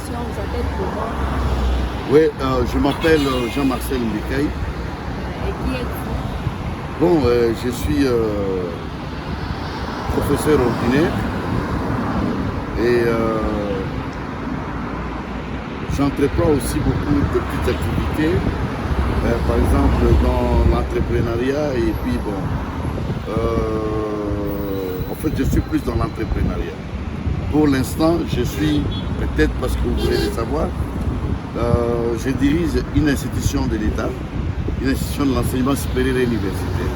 l'association vous appelle comment? Oui, je m'appelle Jean-Marcel Mbikaï. Et qui êtes-vous? Bon, je suis professeur ordinaire et j'entreprends aussi beaucoup de petites activités, par exemple dans l'entrepreneuriat et puis bon, en fait je suis plus dans l'entrepreneuriat. Pour l'instant, je suis, peut-être parce que vous voulez le savoir, je dirige une institution de l'État, une institution de l'enseignement supérieur et universitaire,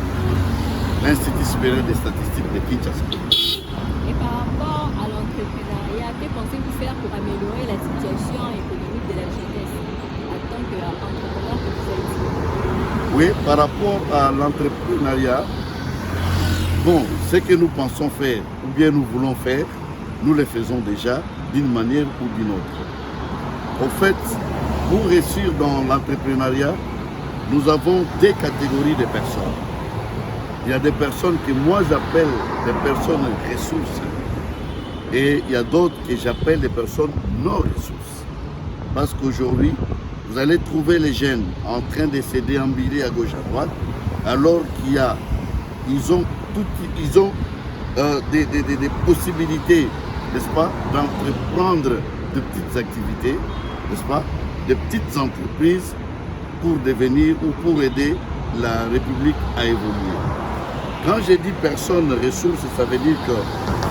l'Institut supérieur des statistiques de Kinshasa. Et par rapport à l'entrepreneuriat, que pensez-vous faire pour améliorer la situation économique de la jeunesse en tant qu'entrepreneur que vous êtes? Oui, par rapport à l'entrepreneuriat, bon, ce que nous pensons faire ou bien nous voulons faire, nous le faisons déjà d'une manière ou d'une autre. En fait, pour réussir dans l'entrepreneuriat, nous avons deux catégories de personnes. Il y a des personnes que moi j'appelle des personnes ressources et il y a d'autres que j'appelle des personnes non ressources. Parce qu'aujourd'hui, vous allez trouver les jeunes en train de se déambuler à gauche à droite, alors ils ont des possibilités, n'est-ce pas, d'entreprendre de petites activités, n'est-ce pas, de petites entreprises pour devenir ou pour aider la République à évoluer. Quand je dis personnes ressources, ça veut dire que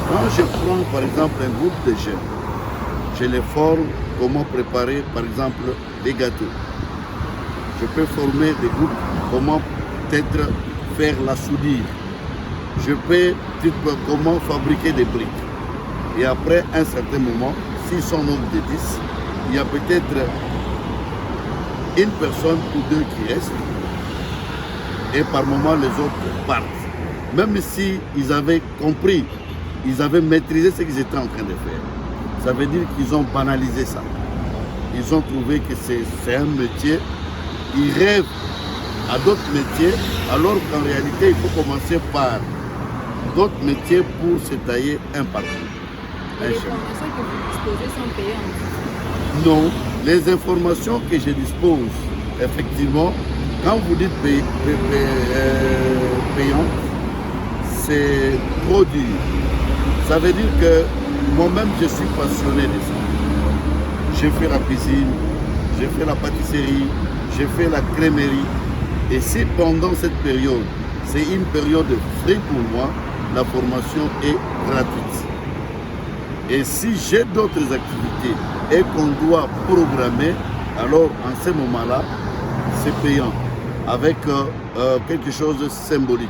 quand je prends par exemple un groupe de jeunes, je les forme comment préparer par exemple des gâteaux. Je peux former des groupes comment peut-être faire la soudure. Je peux comment fabriquer des briques. Et après un certain moment, s'ils sont nombre de 10, il y a peut-être une personne ou deux qui restent et par moment les autres partent. Même si ils avaient compris, ils avaient maîtrisé ce qu'ils étaient en train de faire. Ça veut dire qu'ils ont banalisé ça. Ils ont trouvé que c'est un métier. Ils rêvent à d'autres métiers, alors qu'en réalité, il faut commencer par d'autres métiers pour se tailler un parcours. Les informations que vous disposez sont payantes? Non, les informations que je dispose, effectivement, quand vous dites payant, c'est trop dur. Ça veut dire que moi-même, je suis passionné de ça. J'ai fait la cuisine, j'ai fait la pâtisserie, j'ai fait la crèmerie. Et si pendant cette période, c'est une période free pour moi, la formation est gratuite. Et si j'ai d'autres activités et qu'on doit programmer, alors en ce moment-là, c'est payant, avec quelque chose de symbolique.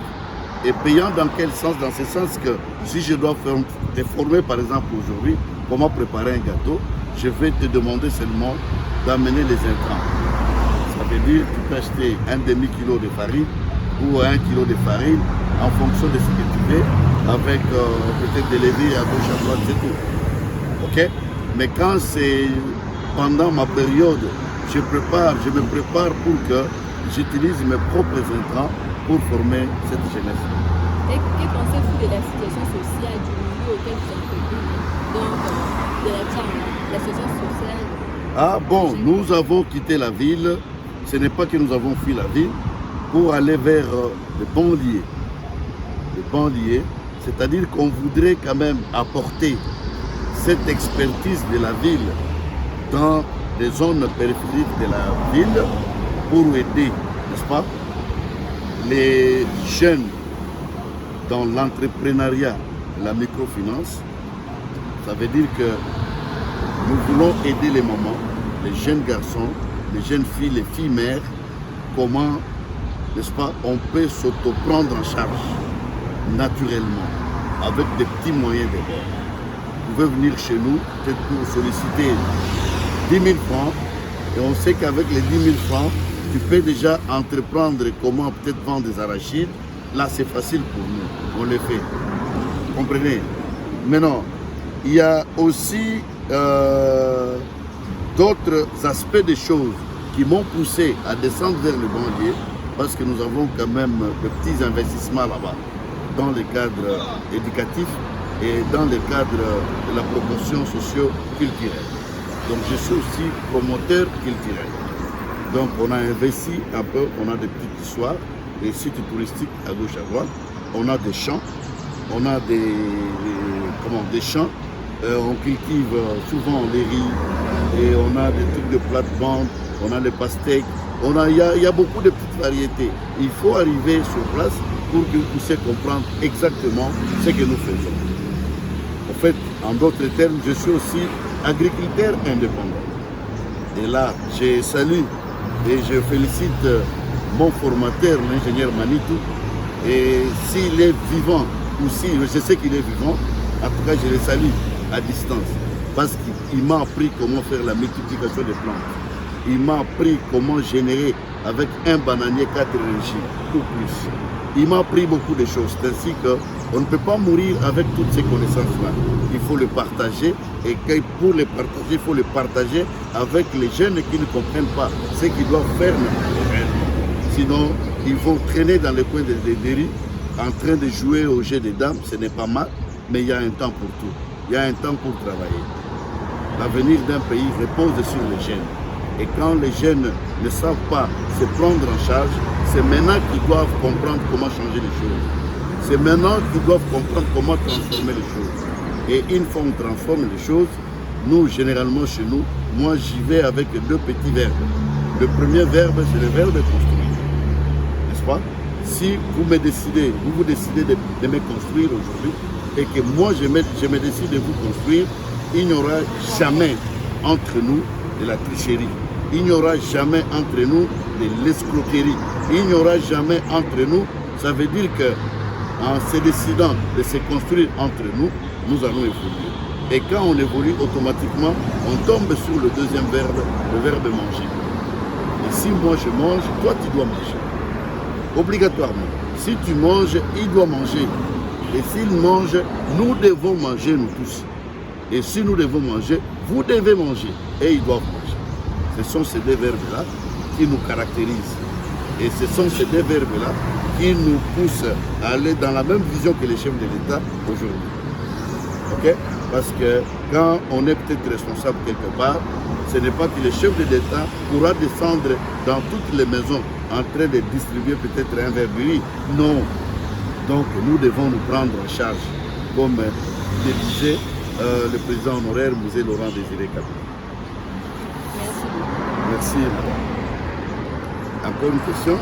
Et payant dans quel sens? Dans ce sens que si je dois te former par exemple aujourd'hui, comment préparer un gâteau, je vais te demander seulement d'amener les intrants. Ça veut dire que tu peux acheter un demi-kilo de farine ou 1 kilo de farine en fonction de ce que tu veux, avec peut-être des levures à gauche à droite, c'est tout. Ok? Mais quand c'est pendant ma période, je me prépare pour que j'utilise mes propres intrants pour former cette jeunesse. Et que pensez-vous de la situation sociale du milieu auquel vous entretenez? Donc, de la TIAM, la situation sociale? Ah bon, nous avons quitté la ville. Ce n'est pas que nous avons fui la ville pour aller vers les banlieues. Les banlieues, c'est-à-dire qu'on voudrait quand même apporter cette expertise de la ville dans les zones périphériques de la ville pour aider, n'est-ce pas, les jeunes dans l'entrepreneuriat, la microfinance. Ça veut dire que nous voulons aider les mamans, les jeunes garçons, les jeunes filles, les filles mères, comment, n'est-ce pas, on peut s'auto-prendre en charge naturellement, avec des petits moyens de bord. Vous pouvez venir chez nous, peut-être pour solliciter 10 000 francs, et on sait qu'avec les 10 000 francs, tu peux déjà entreprendre comment peut-être vendre des arachides. Là, c'est facile pour nous, on le fait. Vous comprenez? Maintenant, il y a aussi d'autres aspects des choses qui m'ont poussé à descendre vers le banlieue, parce que nous avons quand même de petits investissements là-bas, dans le cadre éducatif et dans le cadre de la promotion socio-culturelle. Donc je suis aussi promoteur culturel. Donc on a investi un peu, on a des petites histoires, des sites touristiques à gauche à droite, on a des champs, on a des champs, on cultive souvent les riz, et on a des trucs de plate-bande, on a les pastèques, il y a beaucoup de petites variétés. Il faut arriver sur place pour que vous puissiez comprendre exactement ce que nous faisons. En fait, en d'autres termes, je suis aussi agriculteur indépendant. Et là, je salue et je félicite mon formateur, l'ingénieur Manitou. Et s'il est vivant, ou si je sais qu'il est vivant, en tout cas, je le salue à distance. Parce qu'il m'a appris comment faire la multiplication des plantes. Il m'a appris comment générer avec un bananier 4 régies ou plus. Il m'a appris beaucoup de choses. C'est ainsi qu'on ne peut pas mourir avec toutes ces connaissances-là. Il faut le partager et pour le partager, il faut le partager avec les jeunes qui ne comprennent pas ce qu'ils doivent faire. Sinon, ils vont traîner dans les coins des rues en train de jouer au jeu des dames. Ce n'est pas mal, mais il y a un temps pour tout. Il y a un temps pour travailler. L'avenir d'un pays repose sur les jeunes. Et quand les jeunes ne savent pas se prendre en charge, c'est maintenant qu'ils doivent comprendre comment changer les choses. C'est maintenant qu'ils doivent comprendre comment transformer les choses. Et une fois qu'on transforme les choses, nous, généralement chez nous, moi j'y vais avec 2 petits verbes. Le premier verbe, c'est le verbe construire. N'est-ce pas? Si vous décidez de me construire aujourd'hui, et que moi je me décide de vous construire, il n'y aura jamais entre nous de la tricherie. Il n'y aura jamais entre nous de l'escroquerie. Il n'y aura jamais entre nous. Ça veut dire qu'en se décidant de se construire entre nous, nous allons évoluer. Et quand on évolue, automatiquement, on tombe sur le deuxième verbe, le verbe manger. Et si moi je mange, toi tu dois manger. Obligatoirement. Si tu manges, il doit manger. Et s'il mange, nous devons manger nous tous. Et si nous devons manger, vous devez manger. Et ils doivent manger. Ce sont ces 2 verbes-là qui nous caractérisent. Et ce sont ces 2 verbes-là qui nous poussent à aller dans la même vision que les chefs de l'État aujourd'hui. Ok? Parce que quand on est peut-être responsable quelque part, ce n'est pas que le chef de l'État pourra descendre dans toutes les maisons en train de distribuer peut-être un verre de riz. Non. Donc nous devons nous prendre en charge, comme le disait le président honoraire Musée Laurent Désiré Kabila. Merci beaucoup. Merci, madame. Encore une question?